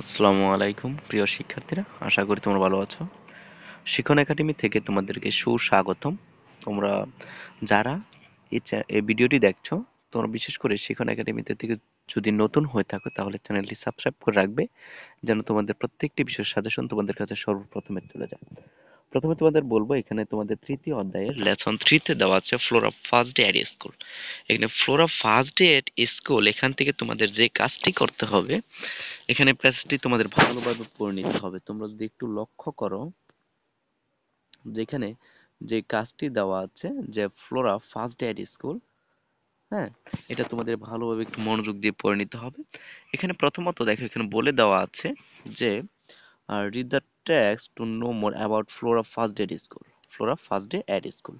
আসসালামু আলাইকুম প্রিয় শিক্ষার্থীরা, আশা করি তোমরা ভালো আছো। শিখন একাডেমি থেকে তোমাদেরকে সুস্বাগতম। তোমরা যারা এই ভিডিওটি দেখছো, তোমরা বিশেষ করে শিখন একাডেমিতে থেকে যদি নতুন হয়ে থাকো তাহলে চ্যানেলটি সাবস্ক্রাইব করে রাখবে, যেন তোমাদের প্রত্যেকটি বিষয়ের সাজেশন তোমাদের কাছে সর্বপ্রথমে চলে যায়। প্রথমে তোমাদের বলবো, এখানে তোমাদের তৃতীয় অধ্যায়ের লেসন 3 তে দেওয়া আছে Flora first day at school. এখানে Flora first day at school, এখান থেকে তোমাদের যে কাজটি করতে হবে, এখানে প্যাসেজটি তোমাদের ভালোভাবে পড়ে নিতে হবে। তোমরা যদি একটু লক্ষ্য করো, যেখানে যে কাজটি দেওয়া আছে যে Flora first day at school, হ্যাঁ, এটা তোমাদের ভালোভাবে একটু মনোযোগ দিয়ে পড়ে নিতে হবে। এখানে প্রথমত দেখো, এখানে বলে দেওয়া আছে যে read the text to know more about Flora first day at school. Flora first day at school,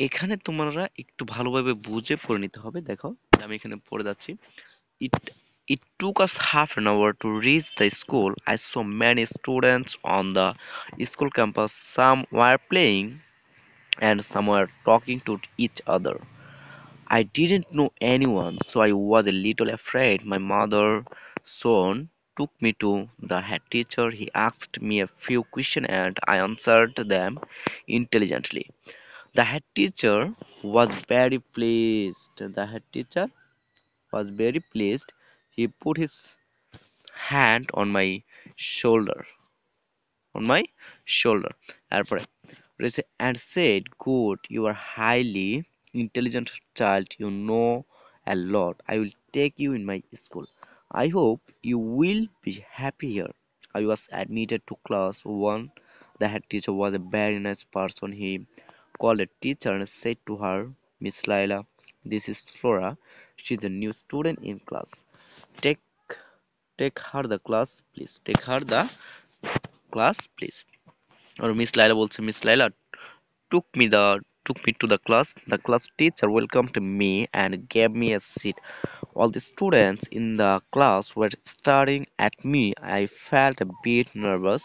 এখানে তোমরা একটু ভালোভাবে বুঝে পড়ে নিতে হবে। দেখো, আমি এখানে পড়ে যাচ্ছি। It it took us half an hour to reach the school. I saw many students on the school campus. Some were playing and some were talking to each other. I didn't know anyone, so I was a little afraid. My mother son took me to the head teacher. He asked me a few questions and I answered them intelligently. The head teacher was very pleased. The head teacher was very pleased. He put his hand shoulder on my shoulder এরপরে রয়েছে and said, good, you are highly intelligent child, you know a lot. I will take you in my school. I hope you will be happy here. I was admitted to class 1. The head teacher was a very nice person. He called a teacher and said to her, Miss Laila, this is Flora. She's a new student in class. Take take her the class, please. Take her the class, please. Or Miss Laila বলছে, Miss Laila took me to the class. The class teacher welcomed me and gave me a seat. All the students in the class were staring at me. I felt a bit nervous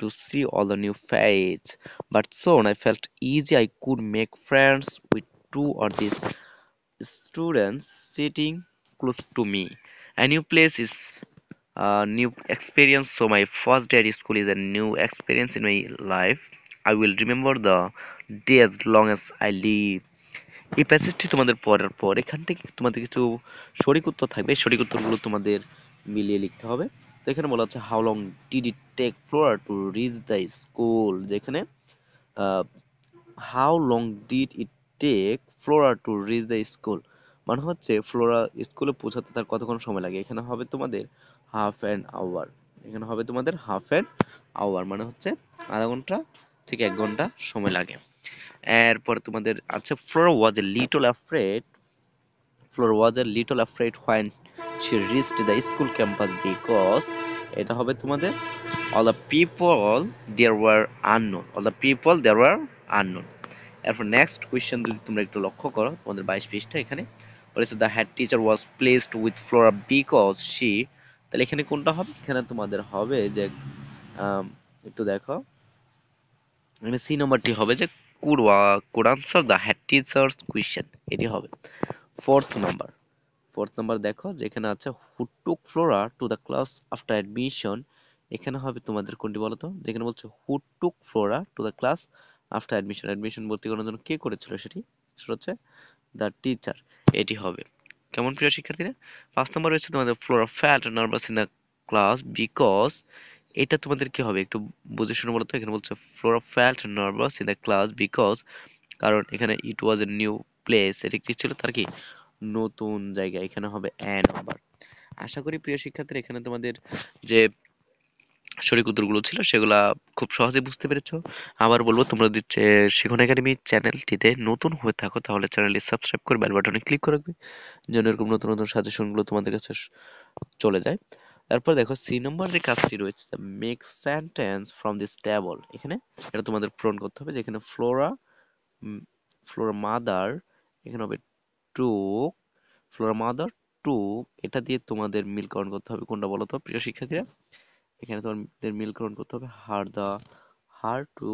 to see all the new faces, but soon I felt easy. I could make friends with two or these students sitting close to me. A new place is a new experience, so my first day at school is a new experience in my life. I will remember the day as long as I live. এই প্যাসেজটি তোমাদের পড়ার পর এখান থেকে তোমাদের কিছু সঠিক উত্তর থাকবে। এই সঠিক উত্তরগুলো তোমাদের মিলিয়ে লিখতে হবে। তো এখানে বলা হচ্ছে how long did it take Flora to reach the school. যেখানে how long did it take Flora to reach the school মানে হচ্ছে ফ্লোরা স্কুলে পৌঁছাতে তার কতক্ষণ সময় লাগে। এখানে হবে তোমাদের হাফ অ্যান আওয়ার। এখানে হবে তোমাদের হাফ অ্যান আওয়ার মানে হচ্ছে আধা ঘন্টা থেকে 1 ঘন্টা সময় লাগে। এরপর তোমাদের আছে Flora was a little afraid. Flora was a little afraid when she reached the school campus because এটা হবে তোমাদের all the people there were unknown. All the people there were unknown. এরপর নেক্সট কোয়েশ্চেন যদি তোমরা একটু লক্ষ্য করো, তোমাদের 22 পৃষ্ঠা এখানে বলেছে the head teacher was pleased with Flora because she, তাহলে এখানে কোনটা হবে? এখানে তোমাদের হবে যে একটু দেখো, এখানে সি নম্বরটি হবে যে could answer the head teacher's question, এটি হবে ফোর্থ নাম্বার। দেখো যেখানে আছে who took Flora to the class after admission, এখানে হবে তোমাদের কোনটি বলো তো? যেখানে বলছে who took Flora to the class after admission, admission ভর্তি করানোর জন্য কে করেছিল সেটা হচ্ছে দ্য টিচার, এটি হবে। কেমন প্রিয় শিক্ষার্থীরা? 5 নম্বর রয়েছে তোমাদের Flora felt nervous in the class because, এটা তোমাদের কি হবে একটু বুঝে শুনে বলো তো। এখানে বলছে Flora felt nervous in the class because, কারণ এখানে ইট ওয়াজ এ নিউ প্লেস, এটি কি ছিল তার কি নতুন জায়গা। এখানে হবে এ নাম্বার। আশা করি প্রিয় শিক্ষার্থীরা এখানে তোমাদের যে সঠিক উত্তরগুলো ছিল সেগুলা খুব সহজে বুঝতে পেরেছো। আবার বলবো, তোমরা যদি শিখন একাডেমি চ্যানেলটিতে নতুন হয়ে থাকো তাহলে চ্যানেলটি সাবস্ক্রাইব করে বেল বাটনে ক্লিক করে রাখবে, যেন এরকম নতুন নতুন সাজেশনগুলো তোমাদের কাছে চলে যায়। তারপর দেখো সি নম্বর যে কাজটি রয়েছে, make sentence from this table. এখানে এটা তোমাদের পূরণ করতে হবে। যেখানে ফ্লোরা ফ্লোরা মাদার, এখানে হবে টুক, ফ্লোরা মাদার টুক, এটা দিয়ে তোমাদের মিলকরণ করতে হবে। কোনটা বলো তো প্রিয় শিক্ষার্থীরা? এখানে তোমাদের মিলকরণ করতে হবে her to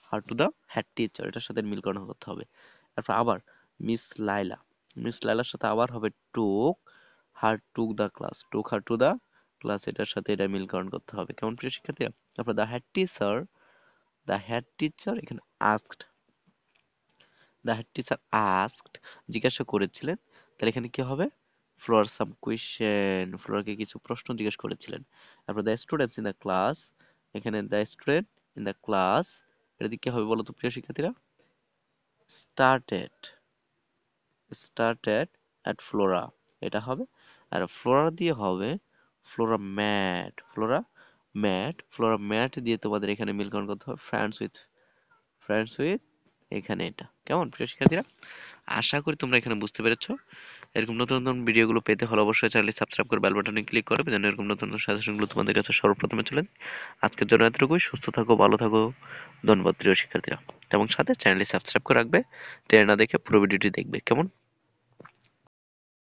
her to the head teacher, এটার সাথে মিলকরণ করতে হবে। তারপর আবার মিস লাইলা, মিস লাইলার সাথে আবার হবে took her took the class, took her to the class এটার সাথে এটা মিলকরণ করতে হবে। কেমন প্রিয় শিক্ষার্থীরা? তারপর দ্য হেড টিচার এখানে asked, the head teacher asked জিজ্ঞাসা করেছিলেন, তাহলে এখানে কি হবে? ফ্লোর সাম কোয়েশ্চেন, ফ্লোরকে কিছু প্রশ্ন জিজ্ঞেস করেছিলেন। তারপর the students in the class, এখানে the student in the class, এটা দিয়ে কি হবে বলো তো প্রিয় শিক্ষার্থীরা? স্টার্টেড, স্টার্টেড অ্যাট ফ্লোরা, এটা হবে। আর ফ্লোরা দিয়ে হবে ফ্লোরা ম্যাট, ফ্লোরা ম্যাট দিয়ে তোমাদের এখানে মিলকরণ করতে হবে ফ্রেন্ডস উইথ এখানে এটা। কেমন প্রিয় শিক্ষার্থীরা? আশা করি তোমরা এখানে বুঝতে পেরেছো। এরকম নতুন নতুন ভিডিওগুলো পেতে হলে অবশ্যই চ্যানেলটি সাবস্ক্রাইব করে বেল বাটনে ক্লিক করবে, যেন এরকম নতুন নতুন সাজেশনগুলো তোমাদের কাছে সর্বপ্রথমে চলে যায়। আজকের জন্য এতটুকুই। সুস্থ থাকো, ভালো থাকো। ধন্যবাদ প্রিয় শিক্ষার্থীরা। এবং সাথে চ্যানেলটি সাবস্ক্রাইব করে রাখবে, টেনে না দেখে পুরো ভিডিওটি দেখবে। কেমন?